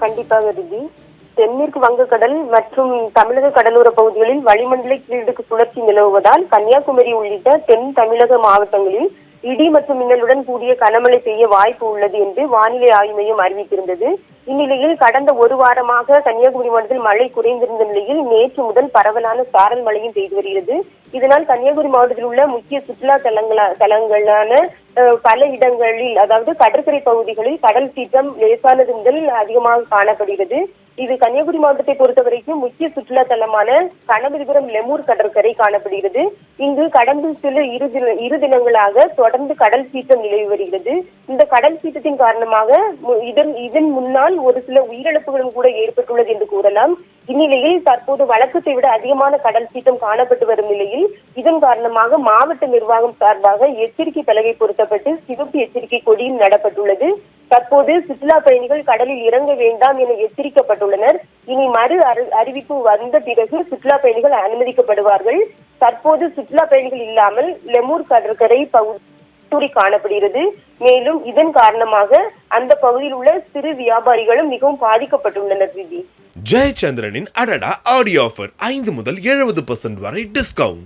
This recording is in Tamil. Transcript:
கண்டிப்பாக ரிதி. தென்மேற்கு வங்கக்கடல் மற்றும் தமிழக கடலோர பகுதிகளில் வளிமண்டல கீழடுக்கு சுழற்சி நிலவுவதால் கன்னியாகுமரி உள்ளிட்ட தென் தமிழக மாவட்டங்களில் இடி மற்றும் மின்னலுடன் கூடிய கனமழை பெய்ய வாய்ப்பு உள்ளது என்று வானிலை ஆய்வு மையம் அறிவித்திருந்தது. இந்நிலையில் கடந்த ஒரு வாரமாக கன்னியாகுமரி மாவட்டத்தில் மழை குறைந்திருந்த நிலையில் நேற்று முதல் பரவலான சாரல் மழையும் பெய்து வருகிறது. இதனால் கன்னியாகுமரி மாவட்டத்தில் உள்ள முக்கிய சுற்றுலா தலங்களான பல இடங்களில், அதாவது கடற்கரை பகுதிகளில் கடல் சீற்றம் லேசானது முதல் அதிகமாக காணப்படுகிறது. இது கன்னியாகுமரி மாவட்டத்தை பொறுத்தவரைக்கும் முக்கிய சுற்றுலா தலமான கணபதிபுரம் லெமூர் கடற்கரை காணப்படுகிறது. இங்கு கடந்த சில இரு தினங்களாக தொடர்ந்து கடல் சீற்றம் நிலவி வருகிறது. இந்த கடல் சீற்றத்தின் காரணமாக இதன் முன்னால் ஒரு சில உயிரிழப்புகளும் கூட ஏற்பட்டுள்ளது என்று கூறலாம். இந்நிலையில் தற்போது வழக்கத்தை விட அதிகமான கடல் சீற்றம் காணப்பட்டு வரும் நிலையில் இதன் காரணமாக மாவட்ட நிர்வாகம் சார்பாக எச்சரிக்கை பலகை பொருத்தப்பட்டு சிவப்பு எச்சரிக்கை கொடியும் நடப்பட்டுள்ளது. தற்போது சுற்றுலா பயணிகள் கடலில் இறங்க வேண்டாம் என எச்சரிக்கப்பட்டுள்ளனர். இனி மறு அறிவிப்பு வந்த பிறகு சுற்றுலா பயணிகள் அனுமதிக்கப்படுவார்கள். தற்போது சுற்றுலா பயணிகள் இல்லாமல் லெமூர் கடற்கரை பகுதி காணப்படுகிறது. மேலும் இதன் காரணமாக அந்த பகுதியில் உள்ள சிறு வியாபாரிகளும் மிகவும் பாதிக்கப்பட்டுள்ளனர். விதி ஜெயச்சந்திரனின் அடடா ஆடியோ ஆஃபர் 5 முதல் 70% வரை டிஸ்கவுண்ட்.